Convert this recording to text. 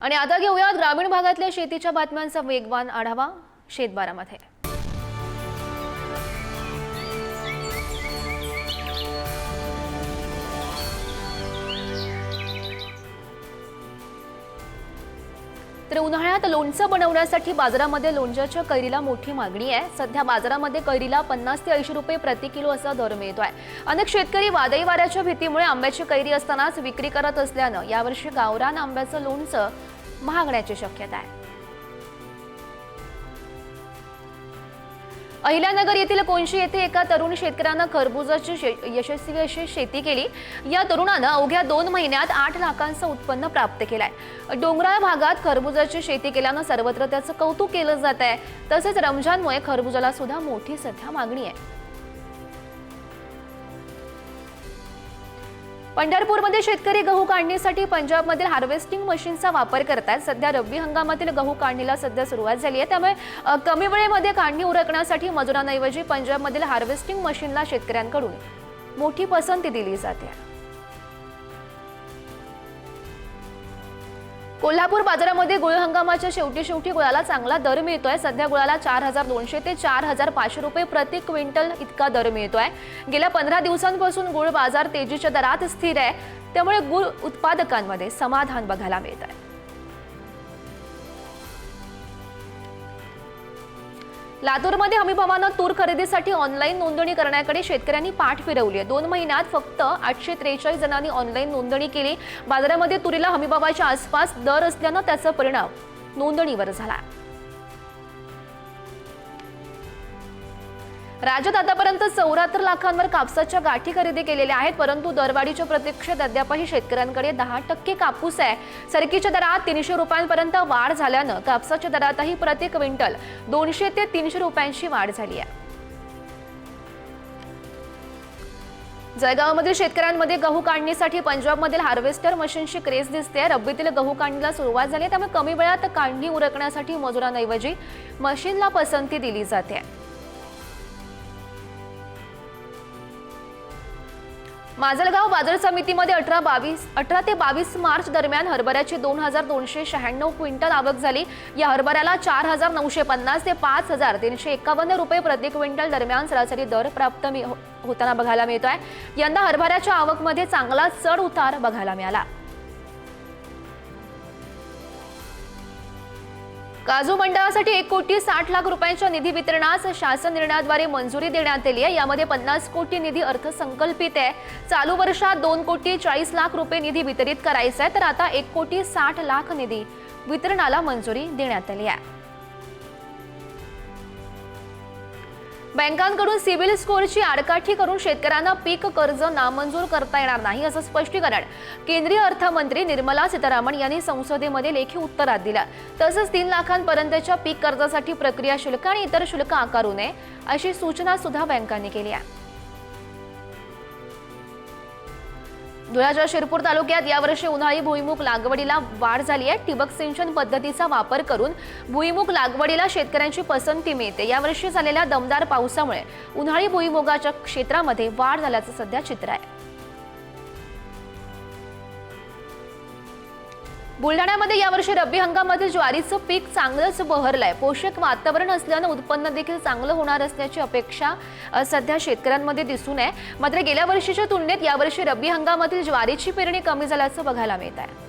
आणि आता घेऊयात ग्रामीण भागातल्या शेतीच्या बातम्यांचा वेगवान आढावा शेतबारामध्ये। तर उन्हाळ्यात लोणचं बनवण्यासाठी बाजारामध्ये लोणच्याच्या कैरीला मोठी मागणी आहे। सध्या बाजारामध्ये कैरीला 50 ते 80 रुपये प्रति किलो असा दर मिळतोय। अनेक शेतकरी वादळी वाऱ्याच्या भीतीमुळे आंब्याची कैरी असतानाच विक्री करत असल्याने यावर्षी गावरान आंब्याचं लोणचं महागण्याची शक्यता आहे। अहिल्यानगर येथील कोणशी येथे एका तरुण शेतकऱ्याने खरबुजाची यशस्वी अशी शेती केली। या तरुणाने अवघ्या 2 महिन्यात 8 लाखांचं उत्पन्न प्राप्त केलंय। डोंगराळ भागात खरबुजाची शेती केल्याने सर्वत्र त्याचं कौतुक केलं जात आहे। तसेच रमजानमुळे खरबुजाला सुद्धा मोठी सध्या मागणी आहे। पंढरपूरमध्ये शेतकरी गहू काढणीसाठी पंजाबमधील हार्वेस्टिंग मशीनचा वापर करतात। सध्या रब्बी हंगामातील गहू काढणीला सध्या सुरुवात झाली आहे, त्यामुळे कमी वेळेमध्ये काढणी उरकण्यासाठी मजुरांऐवजी पंजाबमधील हार्वेस्टिंग मशीनला शेतकऱ्यांकडून मोठी पसंती दिली जाते। कोल्हापूर बाजारामध्ये गुळ हंगामाच्या शेवटी गुळाला चांगला दर मिळतोय। सध्या गुळाला 4200 ते 4500 रुपये प्रति क्विंटल इतका दर मिळतोय। गेल्या 15 दिवसांपासून गुळ बाजार तेजीच्या दरात स्थिर आहे, त्यामुळे गुळ उत्पादकांमध्ये समाधान बघायला मिळत आहे। लातूरमध्ये हमीभावानं तूर खरेदीसाठी ऑनलाईन नोंदणी करण्याकडे शेतकऱ्यांनी पाठ फिरवली आहे। 2 महिन्यात फक्त 843 जणांनी ऑनलाईन नोंदणी केली। बाजारामध्ये तुरीला हमीभावाच्या आसपास दर असल्याने त्याचा परिणाम नोंदणीवर झाला। राज्यात आतापर्यंत 74 लाखांवर कापसाच्या गाठी खरेदी केलेल्या आहेत, परंतु दरवाढीच्या प्रतीक्षेत अद्यापही शेतकऱ्यांकडे 10% कापूस आहे। सरकीच्या दरात 300 रुपयांपर्यंत वाढ झाल्याने कापसाच्या दरातही प्रति क्विंटल 200 ते 300 रुपयांची वाढ झाली आहे। जळगावमधील शेतकऱ्यांमध्ये गहू काढणीसाठी पंजाबमधील हार्वेस्टर मशीनची क्रेज दिसते। रब्बीतील गहू काढणीला सुरुवात झाली, त्यामुळे कमी वेळात काढणी उरकण्यासाठी मजुरांऐवजी मशीनला पसंती दिली जाते। माजलगाव बाजार समितीमध्ये 18 ते 22 मार्च दरम्यान हरभऱ्याची 2296 क्विंटल आवक झाली। या हरभऱ्याला 4950 ते 5351 रुपये प्रति क्विंटल दरम्यान सरासरी दर प्राप्त होताना बघायला मिळतोय। यंदा हरभऱ्याच्या आवकमध्ये चांगला चढ उतार बघायला मिळाला। काजू मंडळासाठी 1 कोटी 60 लाख रुपयांच्या निधी वितरणास शासन निर्णयाद्वारे मंजुरी देण्यात आली आहे। यामध्ये 50 कोटी निधी अर्थसंकल्पित आहे। चालू वर्षात 2 कोटी 40 लाख रुपये निधी वितरित करायचा आहे, तर आता 1 कोटी 60 लाख निधी वितरणाला मंजुरी देण्यात आली आहे। बँकांकडून सिबिल स्कोअरची आडकाठी करून शेतकऱ्यांना पीक कर्ज नामंजूर करता येणार नाही, असं स्पष्टीकरण केंद्रीय अर्थमंत्री निर्मला सीतारामन यांनी संसदेमध्ये लेखी उत्तरात दिलं। तसंच 3 लाखांपर्यंतच्या पीक कर्जासाठी प्रक्रिया शुल्क आणि इतर शुल्क आकारू नये अशी सूचना सुद्धा बँकांनी केली आहे। धुळ्याच्या शिरपूर तालुक्यात यावर्षी उन्हाळी भुईमुग लागवडीला वाढ झाली आहे। ठिबक सिंचन पद्धतीचा वापर करून भुईमुग लागवडीला शेतकऱ्यांची पसंती मिळते। यावर्षी झालेल्या दमदार पावसामुळे उन्हाळी भुईमुगाच्या क्षेत्रामध्ये वाढ झाल्याचं सध्या चित्र आहे। बुलढाण्यामध्ये यावर्षी रब्बी हंगामातील ज्वारीचं पीक चांगलंच बहरलंय। पोषक वातावरण असल्याने उत्पन्न देखील चांगलं होणार असल्याची अपेक्षा सध्या शेतकऱ्यांमध्ये दिसून आहे। मात्र गेल्या वर्षीच्या तुलनेत यावर्षी रब्बी हंगामातील ज्वारीची पेरणी कमी झाल्याचं बघायला मिळत आहे।